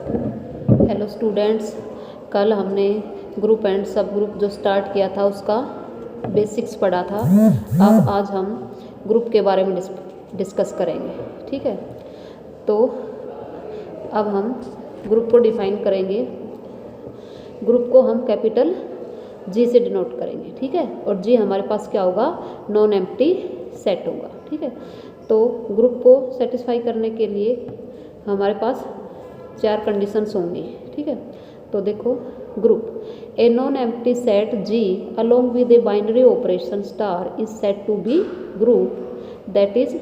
Hello students, कल हमने group and सब ग्रुप जो स्टार्ट किया था उसका बेसिक्स पढ़ा था। अब आज हम ग्रुप के बारे में डिस्कस करेंगे। ठीक है, तो अब हम ग्रुप को डिफाइन करेंगे। ग्रुप को हम कैपिटल जी से डिनोट करेंगे। ठीक है, और जी हमारे पास क्या होगा, नॉन एम्प्टी सेट होगा। ठीक है, तो ग्रुप को सेटिस्फाई करने के लिए हमारे पास 4 कंडीशंस होंगी। ठीक है, तो देखो, group a non empty set G along with a binary operation star is set to be group, that is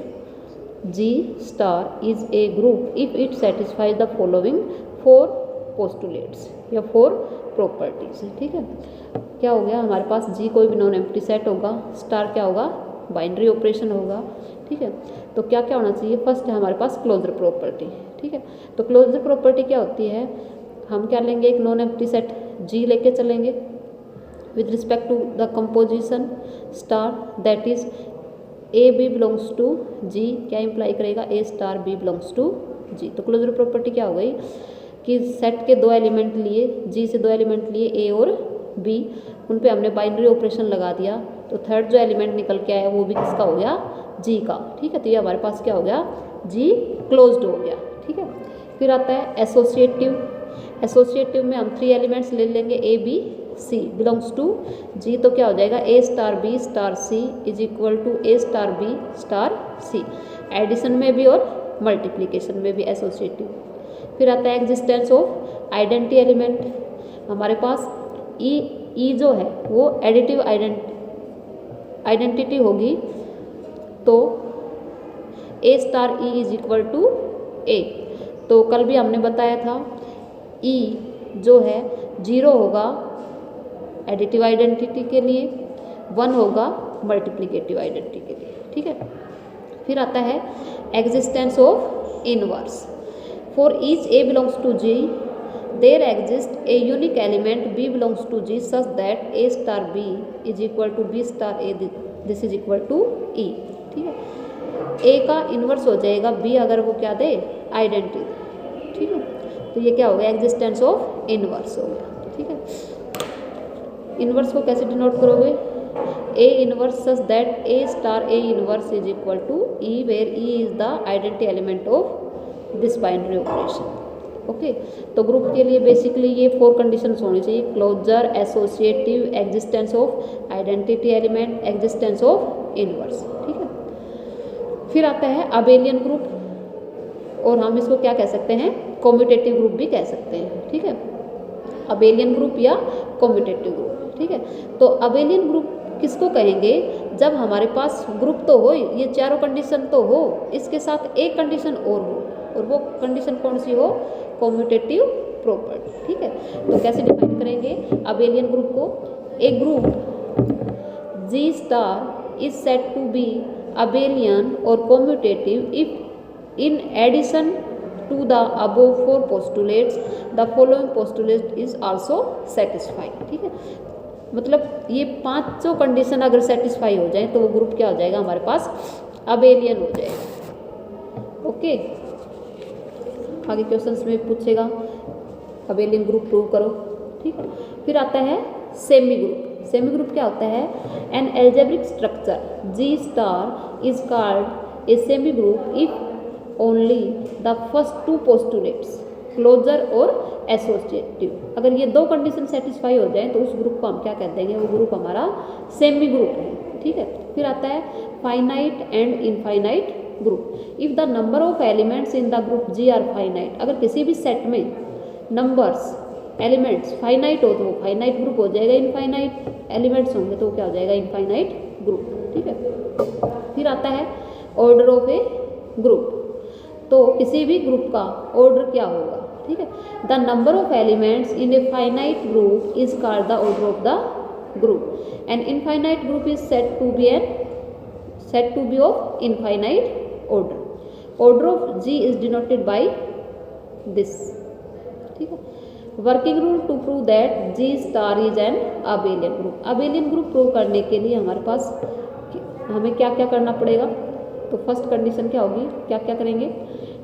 G star is a group if it satisfies the following 4 postulates या 4 properties. ठीक है, क्या हो गया, हमारे पास जी कोई भी non empty set होगा, स्टार क्या होगा, बाइनरी ऑपरेशन होगा। ठीक है, तो क्या क्या होना चाहिए, फर्स्ट है हमारे पास क्लोजर प्रॉपर्टी। ठीक है, तो क्लोजर प्रॉपर्टी क्या होती है, हम क्या लेंगे, एक नॉन एम्प्टी सेट जी लेके चलेंगे with respect to the composition star, that is A B belongs to G, क्या इंप्लाई करेगा, A star B belongs to G. तो क्लोजर प्रॉपर्टी क्या हो गई कि सेट के 2 एलिमेंट लिए, जी से 2 एलिमेंट लिए ए और बी, उन पे हमने बाइनरी ऑपरेशन लगा दिया, तो थर्ड जो एलिमेंट निकल के आया वो भी किसका हो गया, जी का। ठीक है, तो ये हमारे पास क्या हो गया, जी क्लोज्ड हो गया। ठीक है, फिर आता है एसोसिएटिव। एसोसिएटिव में हम 3 एलिमेंट्स ले लेंगे, A B C belongs to G, तो क्या हो जाएगा, A star B star C is equal to A star B star C, addition में भी और मल्टीप्लीकेशन में भी एसोसिएटिव। फिर आता है एग्जिस्टेंस ऑफ आइडेंटिटी एलिमेंट। हमारे पास ई जो है वो एडिटिव आइडेंटिटी होगी, तो A star E is equal to A. तो कल भी हमने बताया था ई जो है 0 होगा एडिटिव आइडेंटिटी के लिए, 1 होगा मल्टीप्लिकेटिव आइडेंटिटी के लिए। ठीक है, फिर आता है existence of inverse. For each A belongs to G there exist a unique element B belongs to G such that A star B is equal to B star A, this is equal to E. ठीक है, ए का inverse हो जाएगा B अगर वो क्या दे, identity. ठीक है, तो ये क्या हो गया, एग्जिस्टेंस ऑफ इनवर्स हो गया। ठीक है, इनवर्स को कैसे डिनोट करोगे, a inverse such that A star a inverse is equal to e, where e is the identity element of this binary operation. Okay, तो ग्रुप के लिए बेसिकली ये 4 कंडीशंस होनी चाहिए, closure, associative, existence of identity element, existence of inverse. ठीक है, फिर आता है अबेलियन ग्रुप, और हम इसको क्या कह सकते हैं, कम्यूटेटिव ग्रुप भी कह सकते हैं। ठीक है, अबेलियन ग्रुप या कम्यूटेटिव ग्रुप। ठीक है, तो अबेलियन ग्रुप किसको कहेंगे, जब हमारे पास ग्रुप तो हो, ये चारों कंडीशन तो हो, इसके साथ एक कंडीशन और हो, और वो कंडीशन कौन सी हो, कम्यूटेटिव प्रॉपर्टी। ठीक है, तो कैसे डिफाइन करेंगे अबेलियन ग्रुप को, a group G star is set to be abelian और commutative if in addition to the above 4 postulates the following postulate is also satisfied। ठीक है, मतलब ये 5 कंडीशन अगर सेटिस्फाई हो जाए तो वो ग्रुप क्या हो जाएगा, हमारे पास अबेलियन हो जाएगा। ओके, आगे क्वेश्चंस में पूछेगा अबेलियन ग्रुप प्रूव करो। ठीक है, फिर आता है सेमी ग्रुप। सेमी ग्रुप क्या होता है, an algebraic structure G star is called a semi group if only the first 2 postulates closure और एसोसिएटिव। अगर ये 2 कंडीशन सेटिस्फाई हो जाए तो उस ग्रुप को हम क्या कह देंगे, वो ग्रुप हमारा सेमी ग्रुप है। ठीक है, फिर आता है finite and infinite group. If the number of elements in the group G are finite, अगर किसी भी सेट में नंबर्स एलिमेंट्स फाइनाइट हो तो वो फाइनाइट ग्रुप हो जाएगा, इनफाइनाइट एलिमेंट्स होंगे तो वो क्या हो जाएगा, इनफाइनाइट ग्रुप। ठीक है, फिर आता है ऑर्डर ऑफ ए ग्रुप, तो किसी भी ग्रुप का ऑर्डर क्या होगा। ठीक है, the number of elements in a finite group is called the order of the group, and infinite group is set to be of infinite order. Order of G is denoted by this. ठीक है, working rule to prove that G star is an abelian group. Abelian group prove करने के लिए हमारे पास हमें क्या क्या करना पड़ेगा, तो फर्स्ट कंडीशन क्या होगी, क्या क्या करेंगे,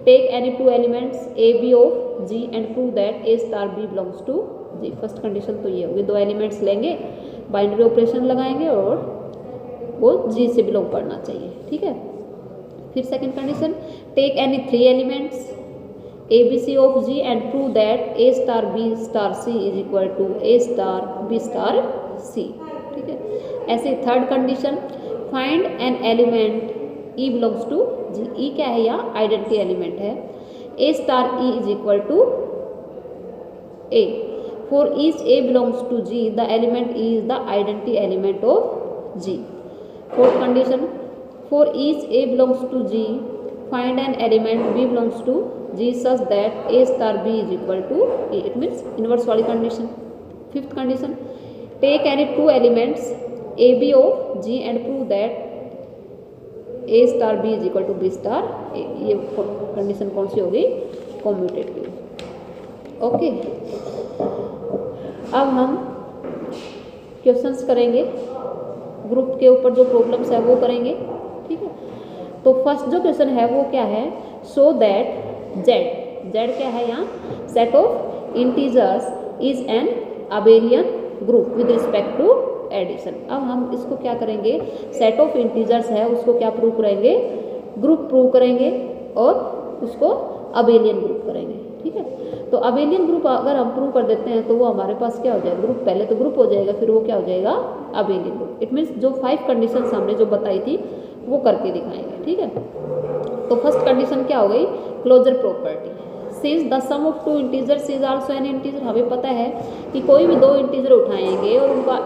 take any two elements A B of G and prove that A star B belongs to G. First condition तो ये होगी, दो एलिमेंट्स लेंगे, बाइनरी ऑपरेशन लगाएंगे और वो जी से बिलोंग करना चाहिए, ठीक है। फिर second condition, take any three elements A B C of G and prove that A star B star C is equal to A star B star C, ठीक है। ऐसे third condition, find an element E belongs to G. E क्या है, यहाँ identity element है। A star E is equal to A, for each A belongs to G the element E is the identity element of G. Fourth condition, for each A belongs to G find an element B belongs to G such that A star B is equal to A, it means inverse वाली condition. Fifth condition, take any two elements A B of G and prove that A star B is equal to B star A. ये condition कौन सी होगी, commutative. Okay, अब हम questions करेंगे, group के ऊपर जो प्रॉब्लम्स है वो करेंगे, ठीक है। तो फर्स्ट जो क्वेश्चन है वो क्या है, सो दैट जेड, जेड क्या है यहाँ, set of integers is an abelian group with respect to addition. अब हम इसको क्या करेंगे, सेट ऑफ इंटीजर्स है उसको क्या प्रूव करेंगे, ग्रुप प्रूव करेंगे और उसको अबेलियन ग्रुप करेंगे, ठीक है। तो अबेलियन ग्रुप अगर हम प्रूव कर देते हैं तो वो हमारे पास क्या हो जाएगा, ग्रुप, पहले तो ग्रुप हो जाएगा फिर वो क्या हो जाएगा, अबेलियन ग्रुप। इट मीन्स जो 5 कंडीशंस हमने जो बताई थी वो करके दिखाएंगे, ठीक है। तो फर्स्ट कंडीशन क्या हो गई, closure property, since the sum of two integers is also an integer. हमें पता है कि कोई भी दो इंटीजर उठाएंगे और उनका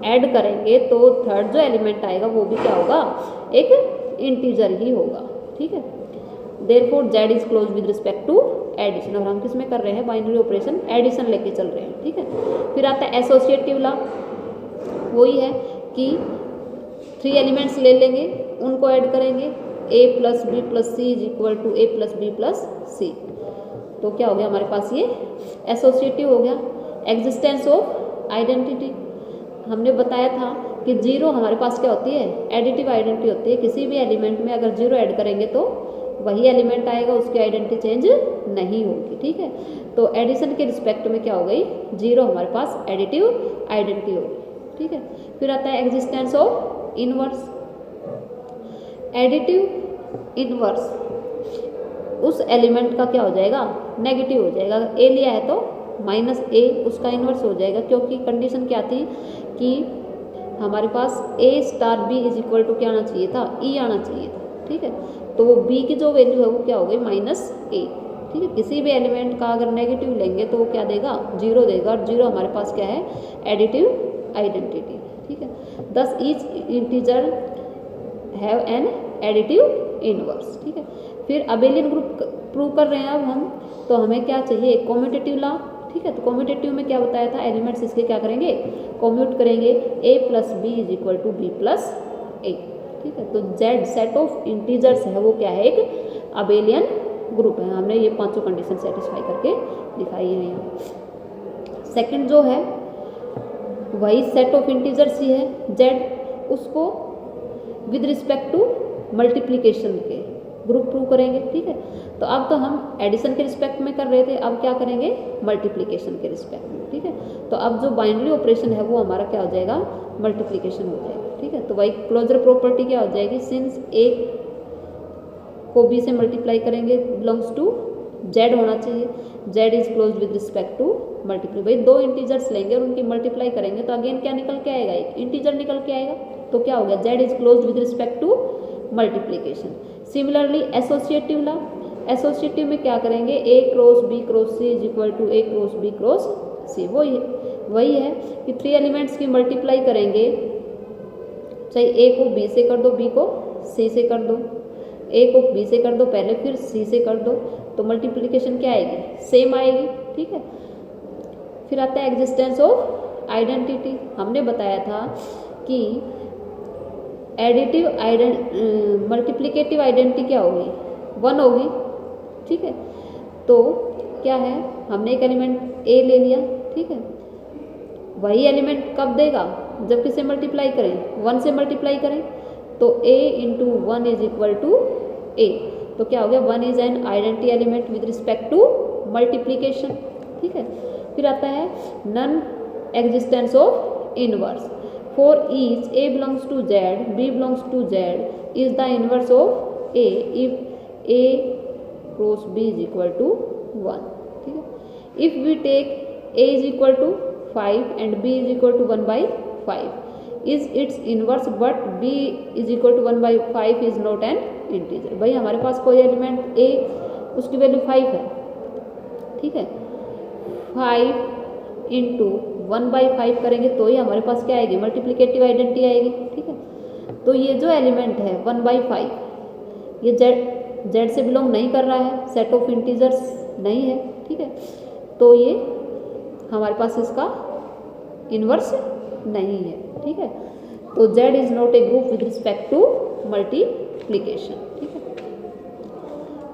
ऐड करेंगे तो थर्ड जो एलिमेंट आएगा वो भी क्या होगा, एक इंटीजर ही होगा, ठीक है। Therefore Z is close with respect to addition. और हम किस में कर रहे हैं, बाइनरी ऑपरेशन एडिशन लेके चल रहे हैं, ठीक है। फिर आता है एसोसिएटिव लॉ, वही है कि 3 एलिमेंट्स ले लेंगे, उनको ऐड करेंगे, a plus B plus C is equal to A plus B plus C. तो क्या हो गया हमारे पास, ये एसोसिएटिव हो गया। एग्जिस्टेंस ऑफ आइडेंटिटी, हमने बताया था कि जीरो हमारे पास क्या होती है, एडिटिव आइडेंटिटी होती है। किसी भी एलिमेंट में अगर जीरो ऐड करेंगे तो वही एलिमेंट आएगा, उसकी आइडेंटिटी चेंज नहीं होगी, ठीक है। तो एडिशन के रिस्पेक्ट में क्या हो गई, जीरो हमारे पास एडिटिव आइडेंटिटी होगी, ठीक है। फिर आता है existence of inverse. Additive inverse उस एलिमेंट का क्या हो जाएगा, नेगेटिव हो जाएगा। अगर ए लिया है तो माइनस ए उसका इन्वर्स हो जाएगा, क्योंकि कंडीशन क्या थी कि हमारे पास A star B is equal to क्या आना चाहिए था, ई आना चाहिए था, ठीक है। तो वो बी की जो वैल्यू है वो क्या हो गई, माइनस ए, ठीक है। किसी भी एलिमेंट का अगर नेगेटिव लेंगे तो वो क्या देगा, जीरो देगा, और जीरो हमारे पास क्या है, एडिटिव आइडेंटिटी, ठीक है। दस each integer have an additive inverse, ठीक है। फिर अबेलियन ग्रुप प्रूव कर रहे हैं अब हम, तो हमें क्या चाहिए, कम्यूटेटिव लॉ, ठीक है। तो कम्यूटेटिव में क्या बताया था, एलिमेंट्स इसके क्या करेंगे, कम्यूट करेंगे, a plus B is equal to B plus A, ठीक है। तो जेड सेट ऑफ इंटीजर्स है वो क्या है, एक अबेलियन ग्रुप है। हमने ये 5 कंडीशन सेटिस्फाई करके दिखाई है यहाँ। सेकंड जो है वही सेट ऑफ इंटीजर्स ही है जेड, उसको विद रिस्पेक्ट टू मल्टीप्लीकेशन के ग्रुप प्रूव करेंगे, ठीक है। तो अब तो हम एडिशन के रिस्पेक्ट में कर रहे थे, अब क्या करेंगे, मल्टीप्लिकेशन के रिस्पेक्ट में, ठीक है। तो अब जो बाइनरी ऑपरेशन है वो हमारा क्या हो जाएगा, मल्टीप्लिकेशन हो जाएगा, ठीक है। तो वही क्लोजर प्रॉपर्टी क्या हो जाएगी, सिंस ए को बी से मल्टीप्लाई करेंगे बिलोंग्स टू जेड होना चाहिए, Z is close with respect to multiply. भाई दो इंटीजर्स लेंगे और उनकी मल्टीप्लाई करेंगे तो अगेन क्या निकल के आएगा, एक इंटीजर निकल के आएगा। तो क्या हो गया, Z is close with respect to multiplication. Similarly associative law, associative में क्या करेंगे, A cross B cross C is equal to A cross B cross C. वही है कि 3 एलिमेंट्स की मल्टीप्लाई करेंगे, चाहे ए को बी से कर दो, बी को सी से कर दो, ए को बी से कर दो पहले, फिर सी से कर दो, तो मल्टीप्लिकेशन क्या आएगी, सेम आएगी, ठीक है। फिर आता है एग्जिस्टेंस ऑफ आइडेंटिटी। हमने बताया था कि एडिटिव मल्टीप्लिकेटिव आइडेंटिटी क्या होगी, 1 होगी, ठीक है। तो क्या है, हमने एक एलिमेंट ए ले लिया, ठीक है। वही एलिमेंट कब देगा, जब किसे मल्टीप्लाई करें, 1 से मल्टीप्लाई करें, तो a into 1 is equal to A. तो क्या हो गया, 1 is an identity element with respect to multiplication. ठीक है, फिर आता है non existence of inverse. For each A belongs to Z, B belongs to Z is the inverse of A if A cross B is equal to 1। ठीक है, if we take A is equal to 5 and B is equal to 1/5 is its inverse, but b is equal to 1/5 is not an integer. भाई हमारे पास कोई element ए, उसकी value 5 है। ठीक है, 5 into 1/5 करेंगे तो ही हमारे पास क्या आएगी, मल्टीप्लिकेटिव आइडेंटिटी आएगी। ठीक है, तो ये जो एलिमेंट है 1/5 ये जेड से बिलोंग नहीं कर रहा है, सेट ऑफ इंटीजर्स नहीं है। ठीक है, तो ये हमारे पास इसका इन्वर्स नहीं है। ठीक है, तो Z is not a group with respect to multiplication. ठीक है,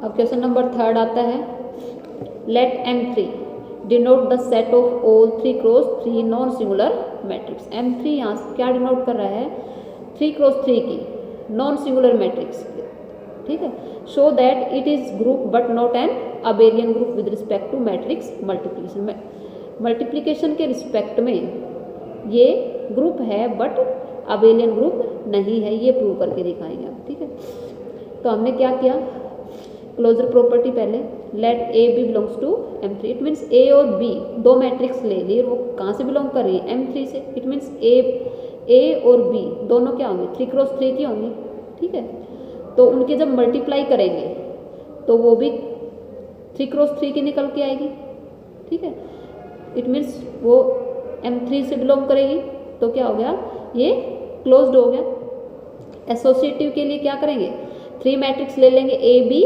अब क्वेश्चन नंबर 3 आता है, let M3 denote the set of all 3 cross 3 non singular matrix. M3 यहाँ से क्या डिनोट कर रहा है, 3 क्रॉस 3 की नॉन सिंगुलर मैट्रिक्स। ठीक है, show that it is group but not an abelian group with respect to matrix multiplication. में मल्टीप्लिकेशन के रिस्पेक्ट में ये ग्रुप है बट अबेलियन ग्रुप नहीं है, ये प्रूव करके दिखाएंगे आप। ठीक है, तो हमने क्या किया, क्लोजर प्रॉपर्टी पहले, let A B belongs to M3। It means A और बी दो मैट्रिक्स ले ली और वो कहाँ से बिलोंग कर रही है, M3 से। इट मीन्स ए और बी दोनों क्या होंगे, 3 क्रॉस 3 की होंगी। ठीक है, तो उनके जब मल्टीप्लाई करेंगे तो वो भी 3 क्रॉस 3 की निकल के आएगी। ठीक है, इट मीन्स वो M3 से बिलोंग करेगी, तो क्या हो गया, ये क्लोज्ड हो गया। एसोसिएटिव के लिए क्या करेंगे, 3 मैट्रिक्स ले लेंगे A B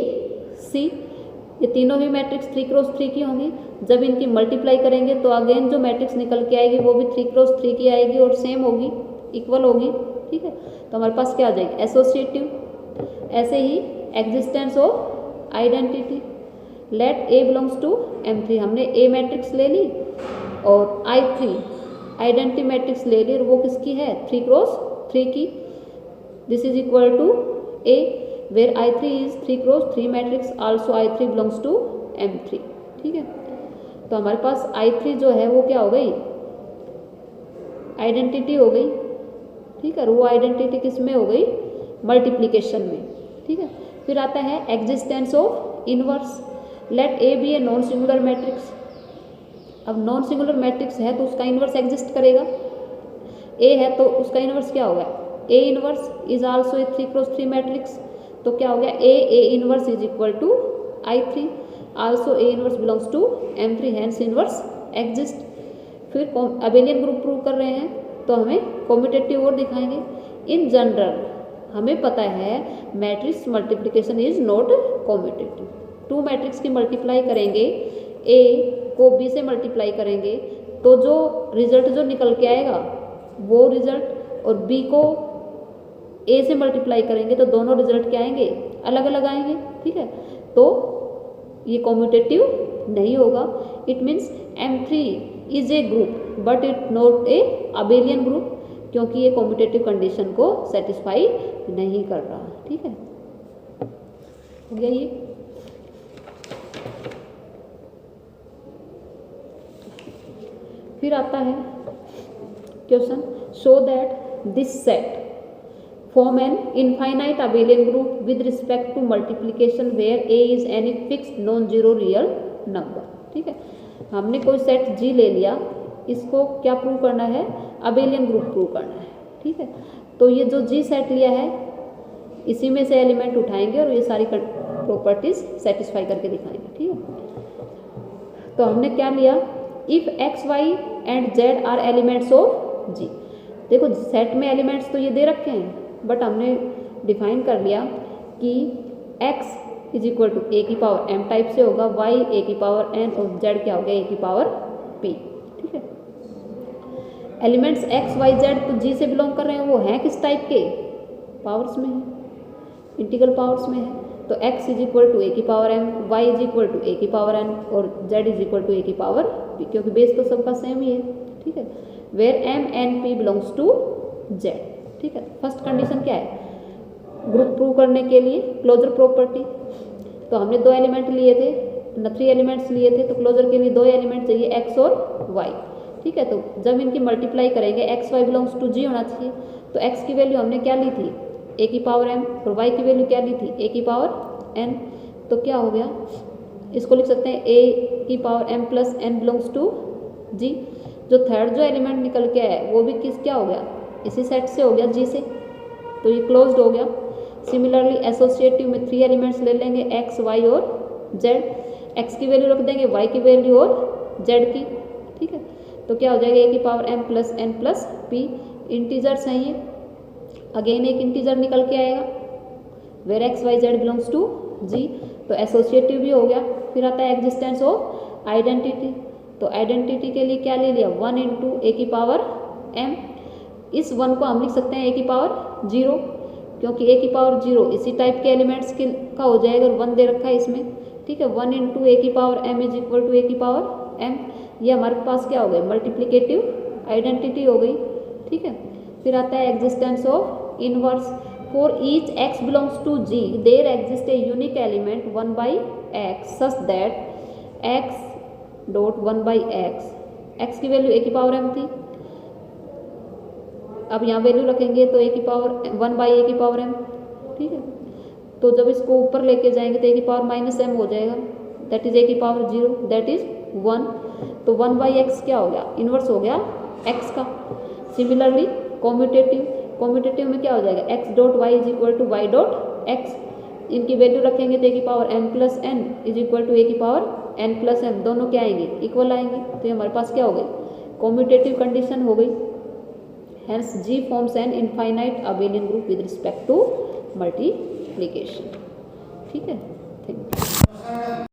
C, ये तीनों ही मैट्रिक्स 3 क्रॉस 3 की होंगी। जब इनकी मल्टीप्लाई करेंगे तो अगेन जो मैट्रिक्स निकल के आएगी वो भी 3 क्रॉस 3 की आएगी और सेम होगी, इक्वल होगी। ठीक है, तो हमारे पास क्या आ जाएगी, एसोसिएटिव। ऐसे ही existence of identity, let A belongs to M3, हमने ए मैट्रिक्स ले ली और I3 आइडेंटिटी मैट्रिक्स ले ली और वो किसकी है, 3 क्रॉस 3 की। This is equal to a where I3 is 3 cross 3 matrix, also I3 belongs to M3। ठीक है, तो हमारे पास I3 जो है वो क्या हो गई, आइडेंटिटी हो गई। ठीक है, और वो आइडेंटिटी किस में हो गई, मल्टीप्लिकेशन में। ठीक है, फिर आता है existence of inverse, let A b a non singular matrix. अब नॉन सिंगुलर मैट्रिक्स है तो उसका इनवर्स एग्जिस्ट करेगा, ए है तो उसका इनवर्स क्या होगा, a inverse is also a 3 cross 3 matrix, तो क्या हो गया, a inverse is equal to I3, also a inverse belongs to M3, hence inverse exist. फिर अबेलियन ग्रुप प्रूव कर रहे हैं तो हमें कॉम्यूटेटिव और दिखाएंगे। इन जनरल हमें पता है matrix multiplication is not commutative. 2 matrix की मल्टीप्लाई करेंगे, ए को बी से मल्टीप्लाई करेंगे तो जो रिजल्ट जो निकल के आएगा वो रिजल्ट, और बी को ए से मल्टीप्लाई करेंगे तो दोनों रिजल्ट क्या आएंगे, अलग अलग आएंगे। ठीक है, तो ये कॉम्यूटेटिव नहीं होगा। It means M3 is a group but it not a abelian group, क्योंकि ये कॉम्यूटेटिव कंडीशन को सेटिस्फाई नहीं कर रहा। ठीक है, हो गया ये। फिर आता है question, show that this set form an infinite abelian group with respect to multiplication where a is any fixed non zero real number. ठीक है, हमने कोई सेट G ले लिया, इसको क्या प्रूव करना है, अबेलियन ग्रुप प्रूव करना है। ठीक है, तो ये जो G सेट लिया है इसी में से एलिमेंट उठाएंगे और ये सारी प्रॉपर्टीज सेटिस्फाई करके दिखाएंगे। ठीक है, तो हमने क्या लिया, if x y and z are elements of G। देखो सेट में एलिमेंट्स तो ये दे रखे हैं बट हमने डिफाइन कर लिया कि x is equal to A की पावर m टाइप से होगा, y ए की पावर n और z क्या हो गया, ए की पावर p। ठीक है, एलिमेंट्स x y z तो G से बिलोंग कर रहे हैं, वो हैं किस टाइप के, पावर्स में है, इंटीग्रल पावर्स में है। तो x is equal to A की power m, y is equal to A की पावर n और z is equal to A की पावर p, क्योंकि बेस तो सबका सेम ही है। ठीक है, where m n p belongs to z। ठीक है, फर्स्ट कंडीशन क्या है, ग्रुप प्रूव करने के लिए क्लोजर प्रॉपर्टी, तो हमने 2 एलिमेंट लिए थे, 3 एलिमेंट्स लिए थे, तो क्लोजर के लिए 2 एलिमेंट चाहिए x और y। ठीक है, तो जब इनकी मल्टीप्लाई करेंगे x y belongs to g होना चाहिए। तो x की वैल्यू हमने क्या ली थी, a की पावर m, और y की वैल्यू क्या ली थी, a की पावर n। तो क्या हो गया, इसको लिख सकते हैं a की power m plus n belongs to g। जो थर्ड जो एलिमेंट निकल के आया वो भी क्या हो गया, इसी सेट से हो गया, g से, तो ये क्लोज्ड हो गया। सिमिलरली एसोसिएटिव में 3 एलिमेंट्स ले लेंगे x y और z, x की वैल्यू रख देंगे, y की वैल्यू और z की। ठीक है, तो क्या हो जाएगा, a की power m plus n plus p, integers हैं ये, अगेन एक इंटीजर निकल के आएगा, where X Y Z belongs to G, तो एसोसिएटिव भी हो गया। फिर आता है एग्जिस्टेंस ऑफ आइडेंटिटी। तो आइडेंटिटी के लिए क्या ले लिया, 1 इंटू ए की पावर m। इस 1 को हम लिख सकते हैं ए की पावर 0, क्योंकि ए की पावर 0 इसी टाइप के एलिमेंट्स का हो जाएगा और 1 दे रखा है इसमें। ठीक है, 1 इंटू ए की power m is equal to A की पावर m। ये हमारे पास क्या हो गई, मल्टीप्लिकेटिव आइडेंटिटी हो गई। ठीक है, फिर आता है existence of inverse. For each x belongs to g there exist a unique element 1 by x such that x dot 1 by x की वैल्यू a की पावर m थी, अब यहाँ वैल्यू रखेंगे तो a की पावर 1 बाई a की power m। ठीक है, तो जब इसको ऊपर लेके जाएंगे तो a की पावर माइनस m हो जाएगा, दैट इज a की पावर 0, दैट इज 1। तो 1 बाई x क्या हो गया, इनवर्स हो गया x का। सिमिलरली कॉम्यूटेटिव में क्या हो जाएगा, x dot Y is equal to Y dot X, इनकी वैल्यू रखेंगे तो ए की power m plus n is equal to A की पावर n प्लस m, दोनों क्या आएंगे, इक्वल आएंगे। तो ये हमारे पास क्या हो गई, कॉम्यूटेटिव कंडीशन हो गई। Hence G forms an infinite abelian group with respect to multiplication। ठीक है, थैंक यू।